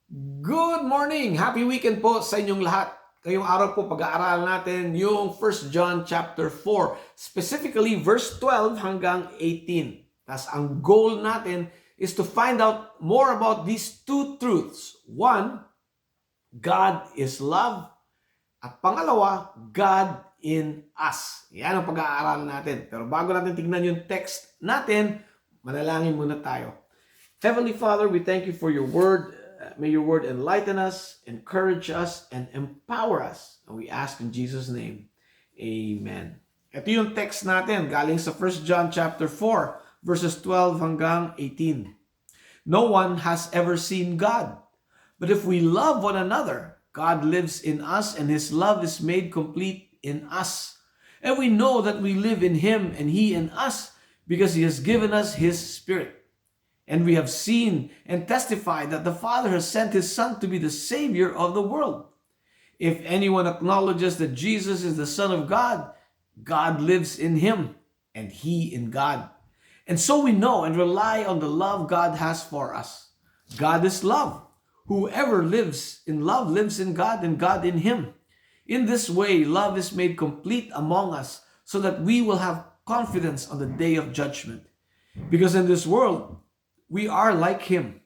Good morning! Happy weekend po sa inyong lahat. Ngayong araw po pag-aaralan natin yung 1 John chapter 4, specifically verse 12 hanggang 18. Tapos ang goal natin is to find out more about these two truths. One, God is love. At pangalawa, God in us. Yan ang pag-aaralan natin. Pero bago natin tignan yung text natin, manalangin muna tayo. Heavenly Father, we thank you for your word. May your word enlighten us, encourage us, and empower us. And we ask in Jesus' name, Amen. Ito yung text natin galing sa 1 John chapter 4, verses 12 hanggang 18. No one has ever seen God. But if we love one another, God lives in us and his love is made complete in us. And we know that we live in him and he in us because he has given us his Spirit. And we have seen and testified that the Father has sent his Son to be the Savior of the world. If anyone acknowledges that Jesus is the Son of God, God lives in him and he in God. And so we know and rely on the love God has for us. God is love. Whoever lives in love lives in God and God in him. In this way, love is made complete among us so that we will have confidence on the day of judgment. Because in this world, we are like him.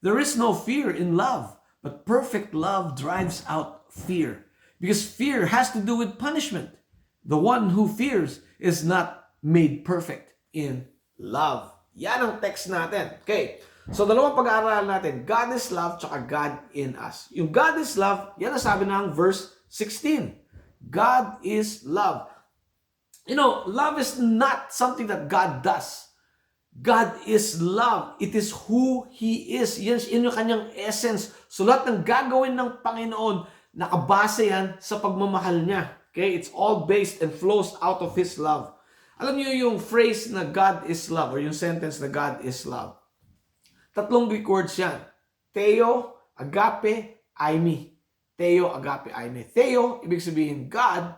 There is no fear in love, but perfect love drives out fear. Because fear has to do with punishment. The one who fears is not made perfect in love. Yan ang text natin. Okay. So, dalawang pag-aaralan natin. God is love, tsaka God in us. Yung God is love, yan ang sabi ng verse 16. God is love. You know, love is not something that God does. God is love. It is who He is. Yan yung kanyang essence. So lahat ng gagawin ng Panginoon, nakabase yan sa pagmamahal niya. Okay? It's all based and flows out of His love. Alam niyo yung phrase na God is love or yung sentence na God is love. Tatlong Greek words yan. Theo, agape, aimi. Theo, agape, aimi. Theo, ibig sabihin God.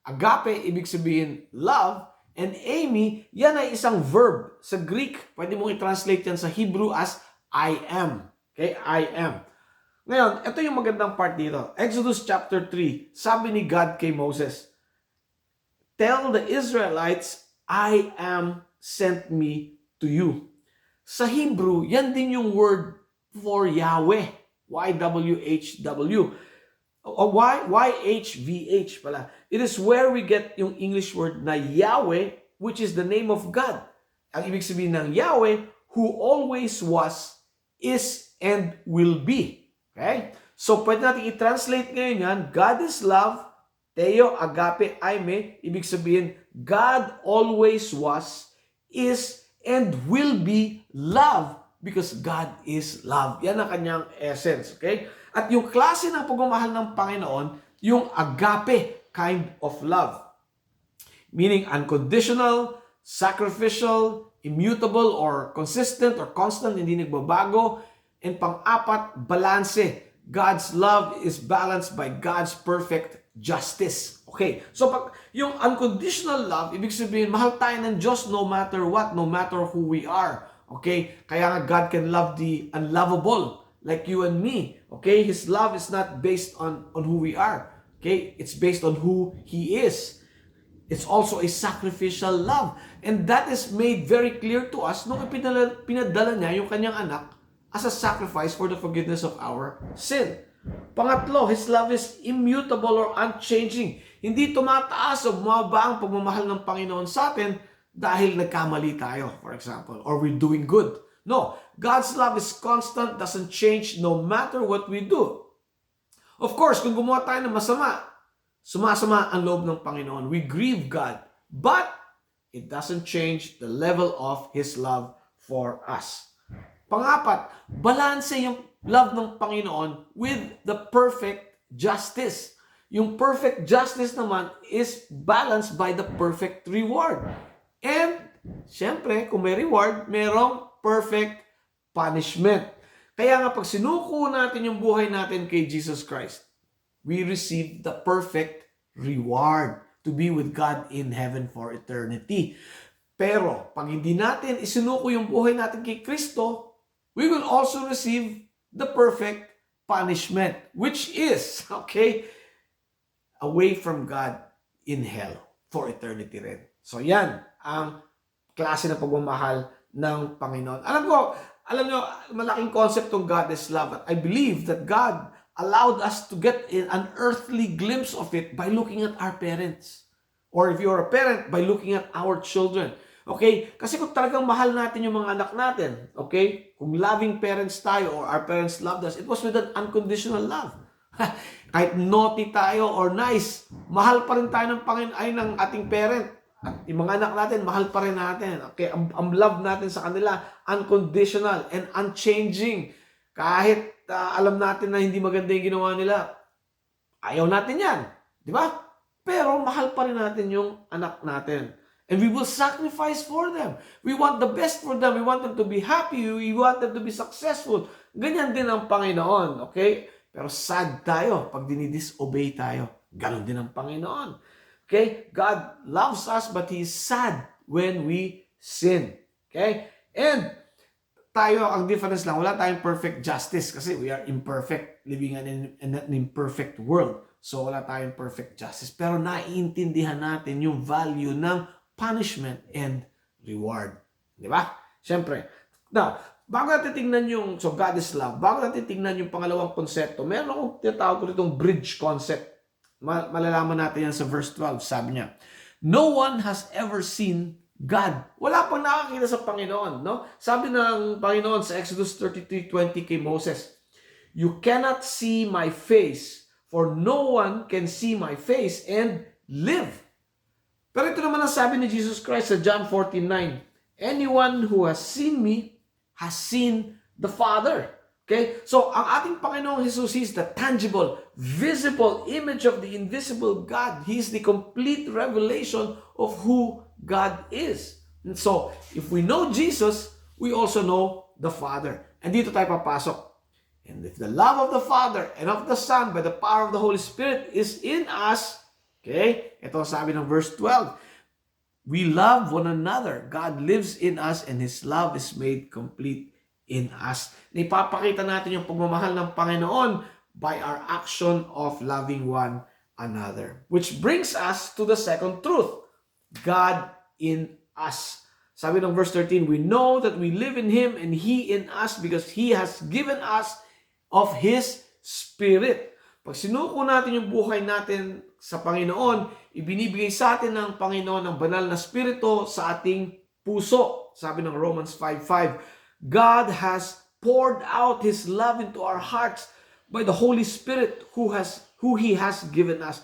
Agape, ibig sabihin love. And Amy, yan ay isang verb sa Greek. Pwede mong i-translate yan sa Hebrew as I am. Okay? I am. Ngayon, ito yung magandang part dito. Exodus chapter 3, sabi ni God kay Moses, tell the Israelites, I am sent me to you. Sa Hebrew, yan din yung word for Yahweh. Y-W-H-W. Y-H-V-H pala. It is where we get yung English word na Yahweh, which is the name of God. Ang ibig sabihin ng Yahweh, who always was, is, and will be. Okay? So, pwede natin i-translate ngayon yan. God is love, Theo, agape, aime. Ibig sabihin, God always was, is, and will be love because God is love. Yan ang kanyang essence. Okay? At yung klase ng pagmamahal ng Panginoon, yung agape kind of love. Meaning unconditional, sacrificial, immutable, or consistent or constant, hindi nagbabago. And pang-apat, balanse. God's love is balanced by God's perfect justice. Okay, so pag yung unconditional love, ibig sabihin, mahal tayo ng Diyos no matter what, no matter who we are. Okay, kaya nga God can love the unlovable, like you and me. Okay, His love is not based on who we are. Okay, it's based on who He is. It's also a sacrificial love. And that is made very clear to us nung pinadala niya yung kanyang anak as a sacrifice for the forgiveness of our sin. Pangatlo, His love is immutable or unchanging. Hindi tumataas o bumaba ang pagmamahal ng Panginoon sa atin dahil nagkamali tayo, for example, or we're doing good. No, God's love is constant, doesn't change no matter what we do. Of course, kung gumawa tayo ng masama, sumasama ang loob ng Panginoon. We grieve God. But it doesn't change the level of His love for us. Pangapat, balanse yung love ng Panginoon with the perfect justice. Yung perfect justice naman is balanced by the perfect reward. And, syempre, kung may reward, merong perfect punishment. Kaya nga pag sinuko natin yung buhay natin kay Jesus Christ, we receive the perfect reward to be with God in heaven for eternity. Pero, pag hindi natin isinuko yung buhay natin kay Kristo, we will also receive the perfect punishment, which is, okay, away from God in hell for eternity rin. So yan ang klase ng pagmamahal ng Panginoon. Alam nyo, malaking concept ng God is love. I believe that God allowed us to get an earthly glimpse of it by looking at our parents. Or if you're a parent, by looking at our children. Okay? Kasi kung talagang mahal natin yung mga anak natin, okay? Kung loving parents tayo or our parents loved us, it was with an unconditional love. Kahit naughty tayo or nice, mahal pa rin tayo ng ng ating parent. At yung mga anak natin, mahal pa rin natin. Okay? Ang love natin sa kanila, unconditional and unchanging. Kahit alam natin na hindi maganda yung ginawa nila, ayaw natin yan. Di ba? Pero mahal pa rin natin yung anak natin. And we will sacrifice for them. We want the best for them. We want them to be happy. We want them to be successful. Ganyan din ang Panginoon. Okay? Pero sad tayo pag dinidisobey tayo. Ganon din ang Panginoon. Okay? God loves us but He is sad when we sin. Okay? And tayo, ang difference lang, wala tayong perfect justice kasi we are imperfect, living in an imperfect world. So wala tayong perfect justice. Pero naiintindihan natin yung value ng punishment and reward. Di ba? Siyempre. Now, bago natin tingnan yung, so God is love, bago natin tingnan yung pangalawang konsepto, meron akong tinatawag ko itong bridge concept. Malalaman natin yan sa verse 12. Sabi niya, no one has ever seen God. Wala pang nakakita sa Panginoon, no? Sabi ng Panginoon sa Exodus 33:20 kay Moses, you cannot see my face, for no one can see my face and live. Pero ito naman ang sabi ni Jesus Christ sa John 14:9, anyone who has seen me has seen the Father. Okay? So, ang ating Panginoong Jesus is the tangible, visible image of the invisible God. He is the complete revelation of who God is. And so, if we know Jesus, we also know the Father. And dito tayo papasok. And if the love of the Father and of the Son by the power of the Holy Spirit is in us, okay? Ito ang sabi ng verse 12. We love one another. God lives in us and His love is made complete in us. Ipapakita natin yung pagmamahal ng Panginoon by our action of loving one another. Which brings us to the second truth. God in us. Sabi ng verse 13, we know that we live in Him and He in us because He has given us of His Spirit. Pag sinuko natin yung buhay natin sa Panginoon, ibinibigay sa atin ng Panginoon ang banal na Spirito sa ating puso. Sabi ng Romans 5:5, God has poured out His love into our hearts by the Holy Spirit who He has given us.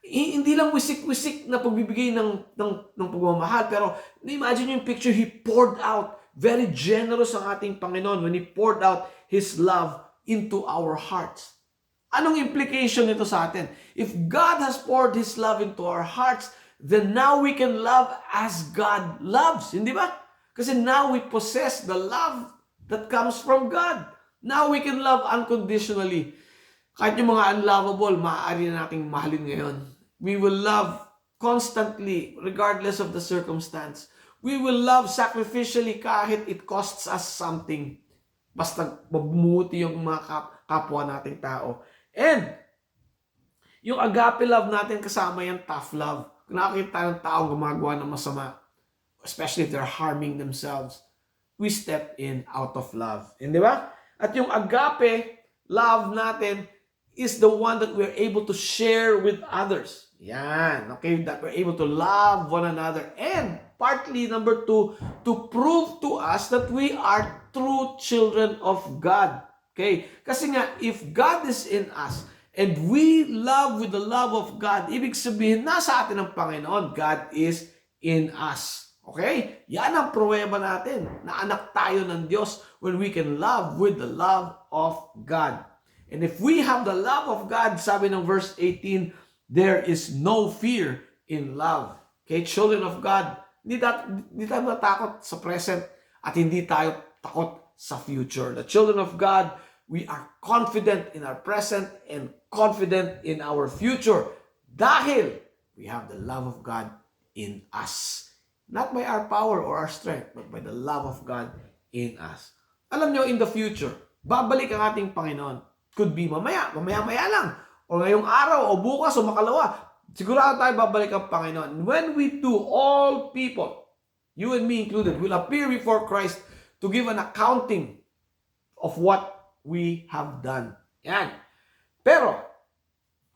Hindi lang wisik-wisik na pagbibigay ng pagmamahal, pero imagine yung picture, He poured out. Very generous ang ating Panginoon when He poured out His love into our hearts. Anong implication nito sa atin? If God has poured His love into our hearts, then now we can love as God loves. Hindi ba? Kasi now we possess the love that comes from God. Now we can love unconditionally. Kahit yung mga unlovable, maaari na nating mahalin ngayon. We will love constantly, regardless of the circumstance. We will love sacrificially kahit it costs us something. Basta mabuti yung mga kapwa nating tao. And yung agape love natin kasama yung tough love. Kung nakakita ng taong gumagawa ng masama, especially if they're harming themselves, we step in out of love. Hindi ba? At yung agape love natin is the one that we're able to share with others. Yan. Okay? That we're able to love one another. And partly, number 2, to prove to us that we are true children of God. Okay? Kasi nga, if God is in us, and we love with the love of God, ibig sabihin, nasa atin ang Panginoon. God is in us. Okay? Yan ang pruweba natin na anak tayo ng Diyos when we can love with the love of God. And if we have the love of God, sabi ng verse 18, there is no fear in love. Okay? Children of God, hindi tayo matakot sa present at hindi tayo takot sa future. The children of God, we are confident in our present and confident in our future dahil we have the love of God in us. Not by our power or our strength, but by the love of God in us. Alam nyo, in the future, babalik ang ating Panginoon. could be mamaya-maya lang, o ngayong araw, o bukas, o makalawa. Sigurado tayo babalik ang Panginoon. When we do, all people, you and me included, will appear before Christ to give an accounting of what we have done. Yan. Pero,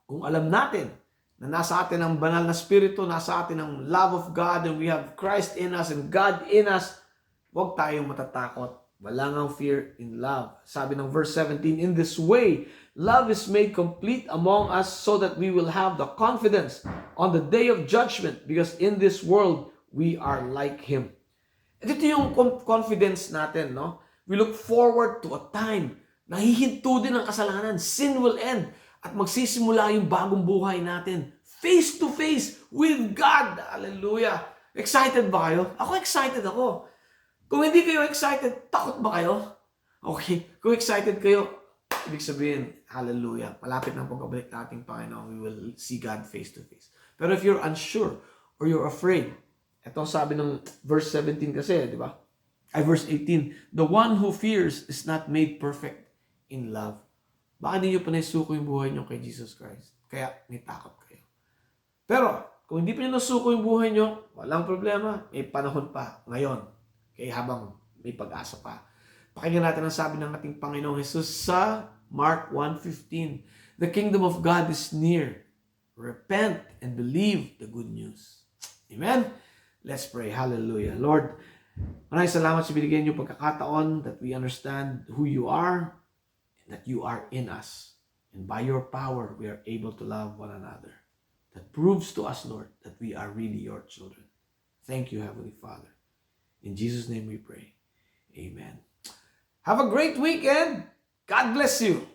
kung alam natin na nasa atin ang banal na spirito, nasa atin ang love of God, and we have Christ in us and God in us, huwag tayong matatakot. Wala ngang fear in love. Sabi ng verse 17, in this way, love is made complete among us so that we will have the confidence on the day of judgment, because in this world, we are like Him. At ito yung confidence natin, no? We look forward to a time na hihinto din ang kasalanan. Sin will end. At magsisimula yung bagong buhay natin. Face to face with God. Hallelujah. Excited ba kayo? Ako excited ako. Kung hindi kayo excited, takot ba kayo? Okay. Kung excited kayo, ibig sabihin, hallelujah. Malapit na pagkabalik nating Panginoon. We will see God face to face. Pero if you're unsure or you're afraid, ito sabi ng verse 17 kasi, di ba? Ay, verse 18, the one who fears is not made perfect in love. Baka hindi nyo pa naisuko yung buhay nyo kay Jesus Christ. Kaya may takot kayo. Pero, kung hindi pa nyo nasuko yung buhay nyo, walang problema. May panahon pa ngayon. Kaya habang may pag-asa pa. Pakinggan natin ang sabi ng ating Panginoong Jesus sa Mark 1:15. The kingdom of God is near. Repent and believe the good news. Amen? Let's pray. Hallelujah. Lord, maraming salamat sa binigyan niyo pagkakataon that we understand who you are, that you are in us. And by your power, we are able to love one another. That proves to us, Lord, that we are really your children. Thank you, Heavenly Father. In Jesus' name we pray. Amen. Have a great weekend. God bless you.